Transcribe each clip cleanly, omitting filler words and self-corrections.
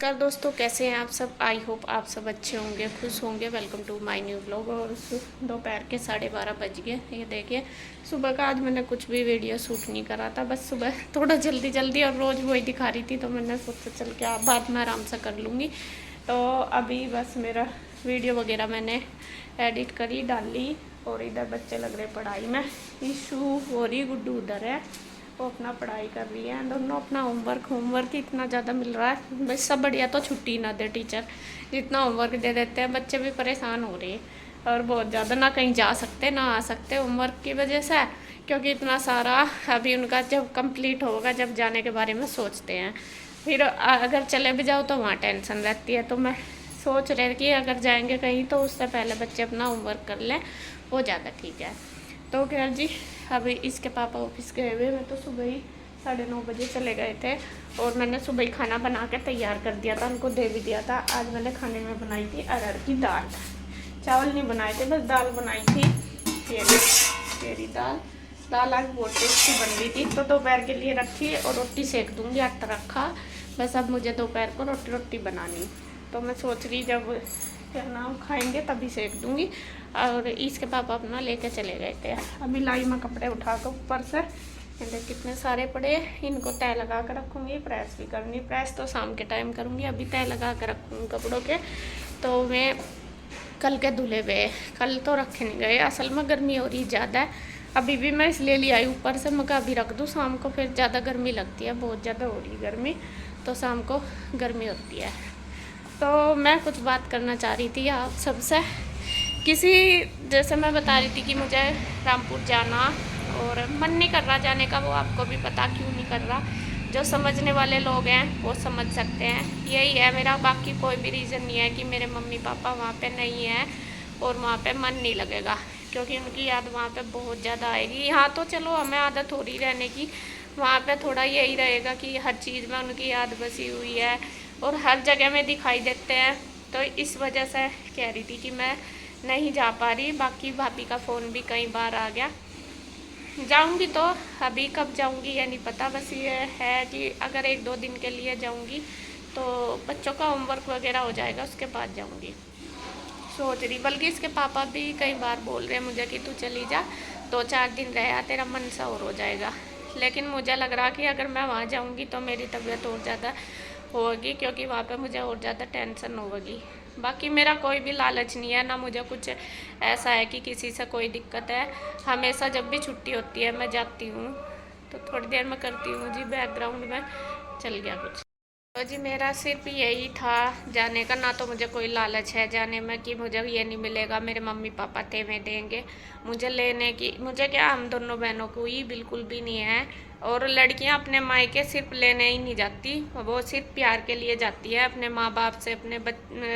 नमस्कार दोस्तों, कैसे हैं आप सब। आई होप आप सब अच्छे होंगे, खुश होंगे। Welcome to my new blog. और दोपहर के 12:30 बज गए। ये देखिए, सुबह का आज मैंने कुछ भी वीडियो शूट नहीं करा था। बस सुबह थोड़ा जल्दी और रोज़ वही दिखा रही थी, तो मैंने सोचा चल के आप बाद में आराम से कर लूँगी। तो अभी बस मेरा वीडियो वगैरह मैंने एडिट करी, डाली। और इधर बच्चे लग रहे पढ़ाई में। ईशू हो रही, गुड्डू उधर है, वो अपना पढ़ाई कर रही है। दोनों अपना होमवर्क इतना ज़्यादा मिल रहा है। बस सब बढ़िया तो छुट्टी ना दे टीचर, जितना होमवर्क दे देते हैं बच्चे भी परेशान हो रहे हैं। और बहुत ज़्यादा ना कहीं जा सकते ना आ सकते होमवर्क की वजह से, क्योंकि इतना सारा अभी उनका जब कंप्लीट होगा, जब जाने के बारे में सोचते हैं। फिर अगर चले भी जाओ तो वहाँ टेंशन रहती है। तो मैं सोच रही कि अगर जाएंगे कहीं तो उससे पहले बच्चे अपना होमवर्क कर लें, वो ज़्यादा ठीक है। तो खैर जी, अभी इसके पापा ऑफिस गए हुए। मैं तो सुबह ही 9:30 बजे चले गए थे, और मैंने सुबह ही खाना बना के तैयार कर दिया था, उनको दे भी दिया था। आज मैंने खाने में बनाई थी अरहर की दाल। चावल नहीं बनाए थे, बस दाल बनाई थी। तेरी दाल आज बहुत टेस्टी बन रही थी। तो दोपहर के लिए रखी और रोटी सेक दूँगी, आटा रखा। बस अब मुझे दोपहर को रोटी बनानी। तो मैं सोच रही जब क्या नाम खाएंगे तभी सेक दूँगी। और इसके पापा अपना लेके चले गए थे। अभी लाई मैं कपड़े उठा कर ऊपर से, कितने सारे पड़े, इनको तय लगा कर रखूँगी। प्रेस भी करनी, प्रेस तो शाम के टाइम करूँगी, अभी तय लगा कर रखूँगी कपड़ों के। तो मैं कल के धुले हुए, कल तो रखे नहीं गए। असल में गर्मी हो रही ज़्यादा है। अभी भी मैं इसलिए ले आई ऊपर से, मैं अभी रख दूँ, शाम को फिर ज़्यादा गर्मी लगती है। बहुत ज़्यादा हो रही गर्मी, तो शाम को गर्मी होती है। तो मैं कुछ बात करना चाह रही थी आप सबसे। जैसे मैं बता रही थी कि मुझे रामपुर जाना और मन नहीं कर रहा जाने का। वो आपको भी पता क्यों नहीं कर रहा। जो समझने वाले लोग हैं वो समझ सकते हैं। यही है मेरा, बाकी कोई भी रीज़न नहीं है कि मेरे मम्मी पापा वहाँ पे नहीं हैं और वहाँ पे मन नहीं लगेगा, क्योंकि उनकी याद वहाँ पे बहुत ज़्यादा आएगी। यहाँ तो चलो हमें आदत हो रही रहने की, वहाँ पे थोड़ा यही रहेगा कि हर चीज़ में उनकी याद बसी हुई है और हर जगह में दिखाई देते हैं। तो इस वजह से कह रही थी कि मैं नहीं जा पा रही। बाकी भाभी का फ़ोन भी कई बार आ गया। जाऊंगी तो अभी कब जाऊंगी ये नहीं पता। बस ये है कि अगर 1-2 दिन के लिए जाऊंगी तो बच्चों का होमवर्क वगैरह हो जाएगा, उसके बाद जाऊंगी सोच रही। बल्कि इसके पापा भी कई बार बोल रहे हैं मुझे कि तू चली जा, 2-4 दिन रहा, तेरा मन सा और हो जाएगा। लेकिन मुझे लग रहा कि अगर मैं वहाँ जाऊँगी तो मेरी तबीयत और ज़्यादा होगी, क्योंकि वहाँ पे मुझे और ज़्यादा टेंशन होगी। बाकी मेरा कोई भी लालच नहीं है ना, मुझे कुछ ऐसा है कि किसी से कोई दिक्कत है। हमेशा जब भी छुट्टी होती है मैं जाती हूँ। तो थोड़ी देर में करती हूँ जी, बैकग्राउंड में चल गया कुछ। तो जी मेरा सिर्फ यही था जाने का। ना तो मुझे कोई लालच है जाने में कि मुझे ये नहीं मिलेगा, मेरे मम्मी पापा थे वे देंगे मुझे लेने की। मुझे क्या, हम दोनों बहनों को ही बिल्कुल भी नहीं है। और लड़कियां अपने मायके सिर्फ लेने ही नहीं जाती, वो सिर्फ प्यार के लिए जाती है, अपने माँ बाप से, अपने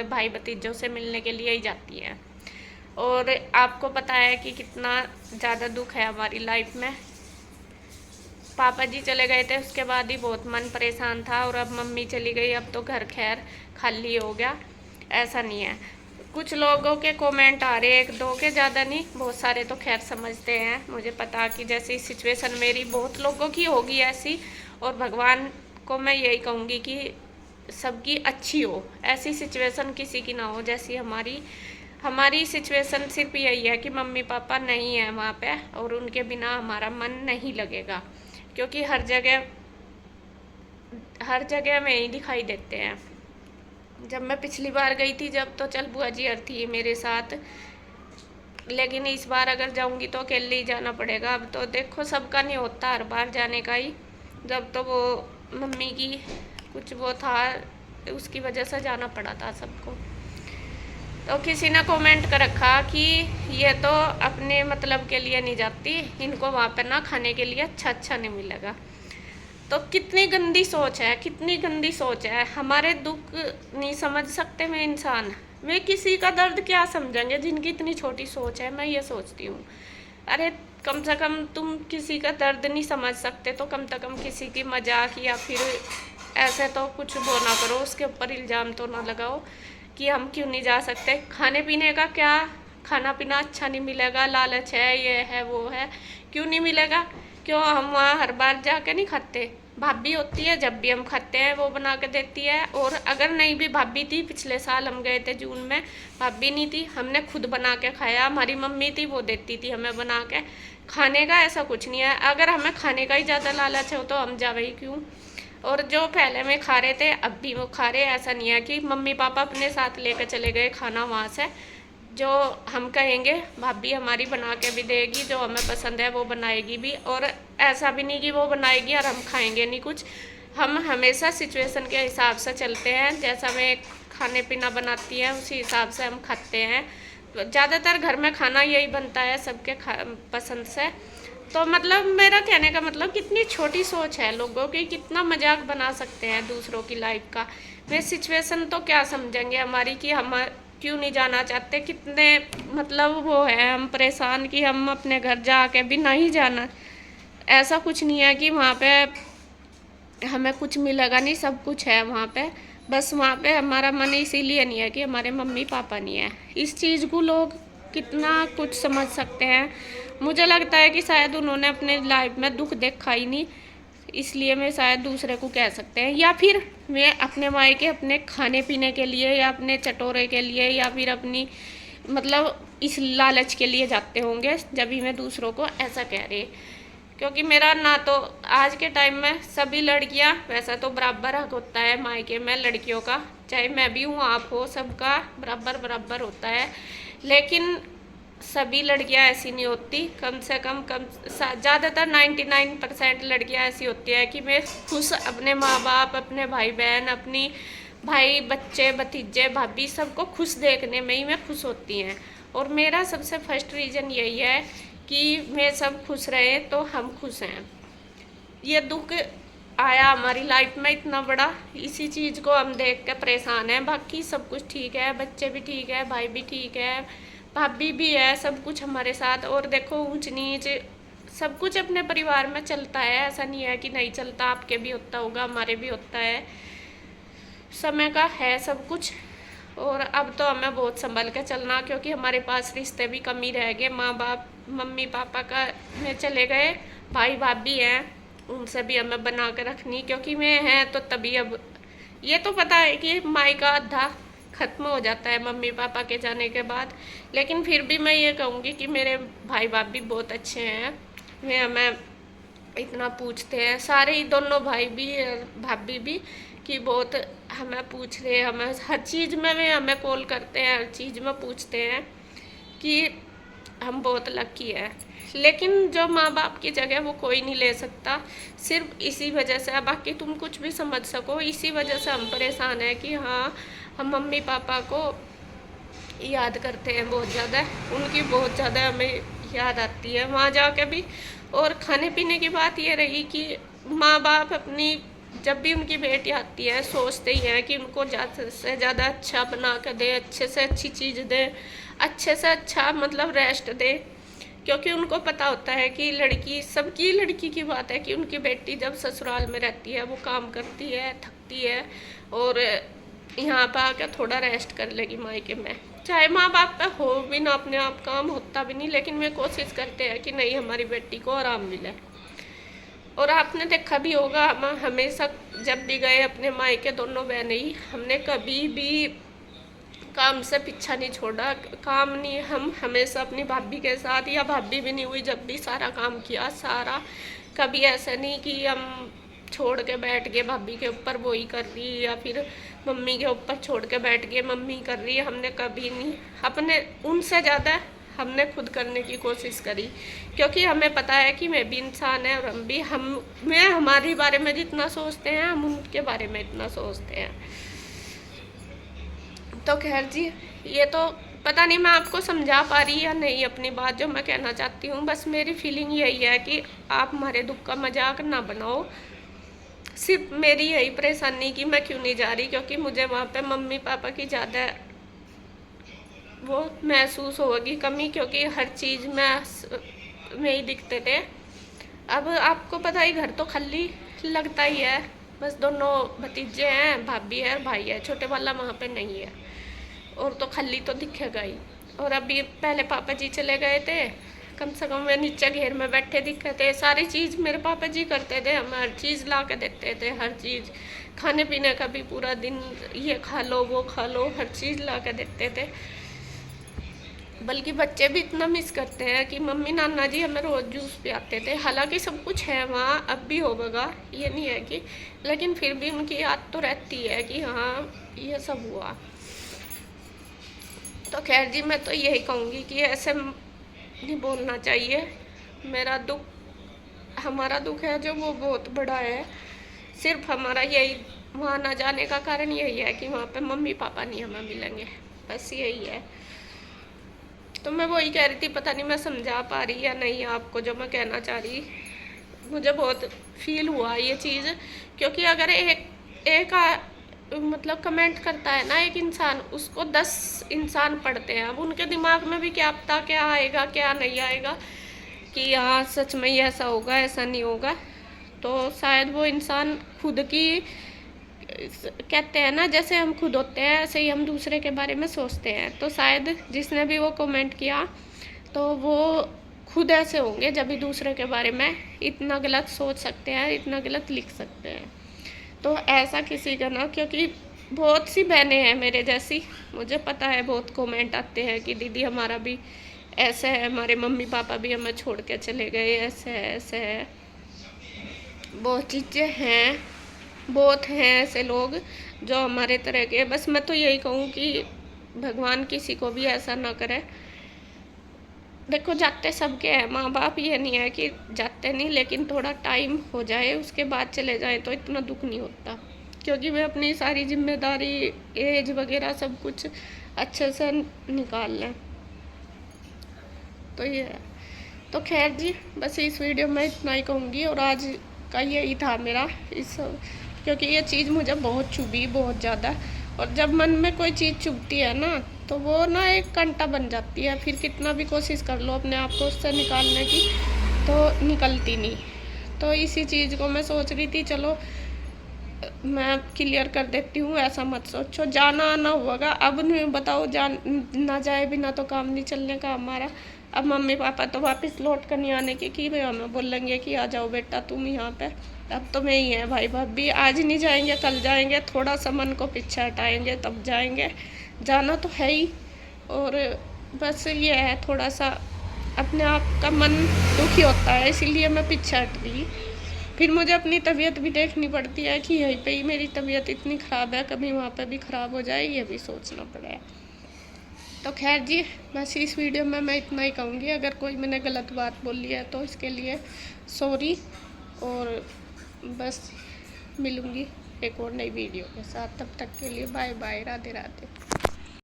भाई भतीजों से मिलने के लिए ही जाती है। और आपको पता है कि कितना ज़्यादा दुख है हमारी लाइफ में। पापा जी चले गए थे उसके बाद ही बहुत मन परेशान था, और अब मम्मी चली गई, अब तो घर खैर खाली हो गया। ऐसा नहीं है, कुछ लोगों के कमेंट आ रहे, 1-2 के, ज़्यादा नहीं, बहुत सारे तो खैर समझते हैं। मुझे पता कि जैसी सिचुएशन मेरी बहुत लोगों की होगी ऐसी, और भगवान को मैं यही कहूँगी कि सबकी अच्छी हो, ऐसी सिचुएशन किसी की ना हो जैसी हमारी। हमारी सिचुएशन सिर्फ यही है कि मम्मी पापा नहीं है वहाँ पे, और उनके बिना हमारा मन नहीं लगेगा, क्योंकि हर जगह में ही दिखाई देते हैं। जब मैं पिछली बार गई थी, जब तो चल बुआ जी थी मेरे साथ, लेकिन इस बार अगर जाऊंगी तो अकेले ही जाना पड़ेगा। अब तो देखो सबका नहीं होता हर बार जाने का ही। जब तो वो मम्मी की कुछ वो था, उसकी वजह से जाना पड़ा था सबको। तो किसी ने कमेंट कर रखा कि ये तो अपने मतलब के लिए नहीं जाती, इनको वहाँ पर ना खाने के लिए अच्छा नहीं मिलेगा। तो कितनी गंदी सोच है, कितनी गंदी सोच है। हमारे दुख नहीं समझ सकते वे इंसान, वे किसी का दर्द क्या समझेंगे जिनकी इतनी छोटी सोच है। मैं ये सोचती हूँ, अरे कम से कम तुम किसी का दर्द नहीं समझ सकते तो कम से कम किसी की मजाक या फिर ऐसे तो कुछ वो ना करो, उसके ऊपर इल्ज़ाम तो ना लगाओ कि हम क्यों नहीं जा सकते। खाने पीने का क्या, खाना पीना अच्छा नहीं मिलेगा, लालच है, ये है वो है, क्यों नहीं मिलेगा, क्यों हम वहाँ हर बार जाके नहीं खाते। भाभी होती है, जब भी हम खाते हैं वो बना के देती है। और अगर नहीं भी भाभी थी, पिछले साल हम गए थे जून में, भाभी नहीं थी, हमने खुद बना के खाया। हमारी मम्मी थी, वो देती थी हमें बना के खाने का। ऐसा कुछ नहीं है, अगर हमें खाने का ही ज़्यादा लालच हो तो हम जावे ही क्यों। और जो पहले में खा रहे थे अब भी वो खा रहे। ऐसा नहीं है कि मम्मी पापा अपने साथ लेकर चले गए खाना वहाँ से। जो हम कहेंगे भाभी हमारी बना के भी देगी, जो हमें पसंद है वो बनाएगी भी। और ऐसा भी नहीं कि वो बनाएगी और हम खाएंगे नहीं कुछ। हम हमेशा सिचुएशन के हिसाब से चलते हैं, जैसा मैं खाने पीना बनाती है उसी हिसाब से हम खाते हैं। तो ज़्यादातर घर में खाना यही बनता है सबके पसंद से। तो मतलब मेरा कहने का मतलब कितनी छोटी सोच है लोगों की, कितना मजाक बना सकते हैं दूसरों की लाइफ का। वे सिचुएशन तो क्या समझेंगे हमारी कि हम क्यों नहीं जाना चाहते, कितने मतलब वो है हम परेशान कि हम अपने घर जाके भी नहीं जाना। ऐसा कुछ नहीं है कि वहाँ पे हमें कुछ मिलेगा नहीं, सब कुछ है वहाँ पे। बस वहाँ पे हमारा मन इसीलिए नहीं है कि हमारे मम्मी पापा नहीं है। इस चीज़ को लोग कितना कुछ समझ सकते हैं। मुझे लगता है कि शायद उन्होंने अपने लाइफ में दुख देखा ही नहीं, इसलिए मैं शायद दूसरे को कह सकते हैं। या फिर मैं अपने मायके अपने खाने पीने के लिए या अपने चटोरे के लिए या फिर अपनी मतलब इस लालच के लिए जाते होंगे, जब भी मैं दूसरों को ऐसा कह रही। क्योंकि मेरा ना तो आज के टाइम में सभी लड़कियां, वैसा तो बराबर हक होता है मायके में लड़कियों का, चाहे मैं भी हूँ आप हो, सबका बराबर बराबर होता है। लेकिन सभी लड़कियां ऐसी नहीं होती। कम से कम ज़्यादातर 99% लड़कियां ऐसी होती है कि मैं खुश अपने माँ बाप, अपने भाई बहन, अपनी भाई बच्चे भतीजे भाभी सबको खुश देखने में ही मैं खुश होती हैं। और मेरा सबसे फर्स्ट रीज़न यही है कि मैं सब खुश रहे तो हम खुश हैं। ये दुख आया हमारी लाइफ में इतना बड़ा, इसी चीज़ को हम देख के परेशान हैं। बाकी सब कुछ ठीक है, बच्चे भी ठीक है, भाई भी ठीक है, भाभी भी है, सब कुछ हमारे साथ। और देखो ऊंच नीच सब कुछ अपने परिवार में चलता है, ऐसा नहीं है कि नहीं चलता। आपके भी होता होगा, हमारे भी होता है, समय का है सब कुछ। और अब तो हमें बहुत संभल के चलना, क्योंकि हमारे पास रिश्ते भी कम ही रह गए। माँ बाप मम्मी पापा का में चले गए, भाई भाभी हैं, उनसे भी हमें बना के रखनी, क्योंकि मैं हैं तो तभी। अब ये तो पता है कि माई का आधा ख़त्म हो जाता है मम्मी पापा के जाने के बाद, लेकिन फिर भी मैं ये कहूँगी कि मेरे भाई भाभी बहुत अच्छे हैं। वे हमें इतना पूछते हैं, सारे ही दोनों भाई भी और भाभी भी, कि बहुत हमें पूछ रहे हैं, हमें हर चीज़ में वे हमें कॉल करते हैं, हर चीज़ में पूछते हैं कि हम बहुत लकी है। लेकिन जो माँ बाप की जगह वो कोई नहीं ले सकता, सिर्फ इसी वजह से। बाकी तुम कुछ भी समझ सको, इसी वजह से हम परेशान हैं कि हाँ हम मम्मी पापा को याद करते हैं बहुत ज़्यादा, उनकी बहुत ज़्यादा हमें याद आती है वहाँ जाके भी। और खाने पीने की बात ये रही कि माँ बाप अपनी जब भी उनकी बेटी आती है सोचते ही हैं कि उनको ज़्यादा से ज़्यादा अच्छा बना कर दे, अच्छे से अच्छी चीज़ दे, अच्छे से अच्छा मतलब रेस्ट दे। क्योंकि उनको पता होता है कि लड़की, सबकी लड़की की बात है कि उनकी बेटी जब ससुराल में रहती है वो काम करती है, थकती है, और यहाँ पर आकर थोड़ा रेस्ट कर लेगी मायके में। चाहे माँ बाप पे हो भी ना, अपने आप काम होता भी नहीं, लेकिन वे कोशिश करते हैं कि नहीं हमारी बेटी को आराम मिले। और आपने देखा भी होगा, हम हमेशा जब भी गए अपने मायके दोनों बहनें ही, हमने कभी भी काम से पीछा नहीं छोड़ा। काम नहीं, हम हमेशा अपनी भाभी के साथ, या भाभी भी नहीं हुई जब भी सारा काम किया सारा। कभी ऐसा नहीं कि हम छोड़ के बैठ गए भाभी के ऊपर वो ही कर रही, या फिर मम्मी के ऊपर छोड़ के बैठ गए मम्मी कर रही है, हमने कभी नहीं। अपने उनसे ज़्यादा हमने खुद करने की कोशिश करी, क्योंकि हमें पता है कि मैं भी इंसान है और हम भी मैं हमारे बारे में जितना सोचते हैं हम उनके बारे में इतना सोचते हैं। तो खैर जी, ये तो पता नहीं मैं आपको समझा पा रही या नहीं अपनी बात जो मैं कहना चाहती हूँ। बस मेरी फीलिंग यही है कि आप हमारे दुख का मजाक ना बनाओ। सिर्फ मेरी यही परेशानी कि मैं क्यों नहीं जा रही, क्योंकि मुझे वहाँ पे मम्मी पापा की ज़्यादा वो महसूस होगी कमी, क्योंकि हर चीज़ में ही दिखते थे। अब आपको पता ही घर तो खाली लगता ही है, बस दोनों भतीजे हैं, भाभी है, भाई है, छोटे वाला वहाँ पे नहीं है, और तो खाली तो दिखेगा ही। और अभी पहले पापा जी चले गए थे कम से कम वे नीचे घेर में बैठे दिखते थे। सारी चीज़ मेरे पापा जी करते थे, हमें हर चीज़ ला के देते थे, हर चीज़ खाने पीने का भी पूरा दिन ये खा लो वो खा लो, हर चीज़ ला के देते थे। बल्कि बच्चे भी इतना मिस करते हैं कि मम्मी नाना जी हमें रोज़ जूस पिलाते थे। हालांकि सब कुछ है वहाँ, अब भी होगा, ये नहीं है कि, लेकिन फिर भी उनकी याद तो रहती है कि हाँ ये सब हुआ। तो खैर जी, मैं तो यही कहूँगी कि ऐसे नहीं बोलना चाहिए। मेरा दुख, हमारा दुख है जो वो बहुत बड़ा है। सिर्फ हमारा यही वहाँ ना जाने का कारण यही है कि वहाँ पे मम्मी पापा नहीं हमें मिलेंगे, बस यही है। तो मैं वही कह रही थी, पता नहीं मैं समझा पा रही या नहीं आपको जो मैं कहना चाह रही। मुझे बहुत फील हुआ ये चीज़, क्योंकि अगर एक मतलब कमेंट करता है ना एक इंसान, उसको 10 इंसान पढ़ते हैं। अब उनके दिमाग में भी क्या पता क्या आएगा क्या नहीं आएगा, कि हाँ सच में ऐसा होगा ऐसा नहीं होगा। तो शायद वो इंसान खुद की, कहते हैं ना जैसे हम खुद होते हैं ऐसे ही हम दूसरे के बारे में सोचते हैं। तो शायद जिसने भी वो कमेंट किया तो वो खुद ऐसे होंगे जब भी दूसरे के बारे में इतना गलत सोच सकते हैं, इतना गलत लिख सकते हैं। तो ऐसा किसी का ना, क्योंकि बहुत सी बहनें हैं मेरे जैसी, मुझे पता है बहुत कमेंट आते हैं कि दीदी हमारा भी ऐसे है, हमारे मम्मी पापा भी हमें छोड़ के चले गए, ऐसे है ऐसे है। बहुत चीज़ें हैं, बहुत हैं ऐसे लोग जो हमारे तरह के। बस मैं तो यही कहूँ कि भगवान किसी को भी ऐसा ना करे। देखो जाते सबके हैं माँ बाप, ये नहीं है कि जाते नहीं, लेकिन थोड़ा टाइम हो जाए उसके बाद चले जाए तो इतना दुख नहीं होता, क्योंकि वे अपनी सारी जिम्मेदारी एज वगैरह सब कुछ अच्छे से निकाल लें। तो ये है। तो खैर जी, बस इस वीडियो में इतना ही कहूँगी, और आज का यही था मेरा इस, क्योंकि ये चीज़ मुझे बहुत चुभी, बहुत ज़्यादा। और जब मन में कोई चीज़ चुभती है ना तो वो ना एक कांटा बन जाती है, फिर कितना भी कोशिश कर लो अपने आप को उससे निकालने की तो निकलती नहीं। तो इसी चीज़ को मैं सोच रही थी, चलो मैं क्लियर कर देती हूँ, ऐसा मत सोचो। जाना आना होगा, अब नहीं बताओ, जान ना जाए बिना तो काम नहीं चलने का हमारा। अब मम्मी पापा तो वापस लौट कर नहीं आने के, कि हमें बोलेंगे कि आ जाओ बेटा तुम यहाँ पे। अब तो मैं ही है भाई भाभी, आज नहीं जाएंगे कल जाएंगे, थोड़ा सा मन को पीछे हटाएंगे तब जाएंगे। जाना तो है ही, और बस ये है थोड़ा सा अपने आप का मन दुखी होता है, इसीलिए मैं पीछे हट गई। फिर मुझे अपनी तबीयत भी देखनी पड़ती है कि यहीं पे ही मेरी तबीयत इतनी ख़राब है, कभी वहाँ पे भी ख़राब हो जाए, ये भी सोचना पड़ा है। तो खैर जी, बस इस वीडियो में मैं इतना ही कहूँगी। अगर कोई मैंने गलत बात बोली है तो इसके लिए सॉरी, और बस मिलूँगी एक और नई वीडियो के साथ। तब तक के लिए बाय बाय, राधे राधे।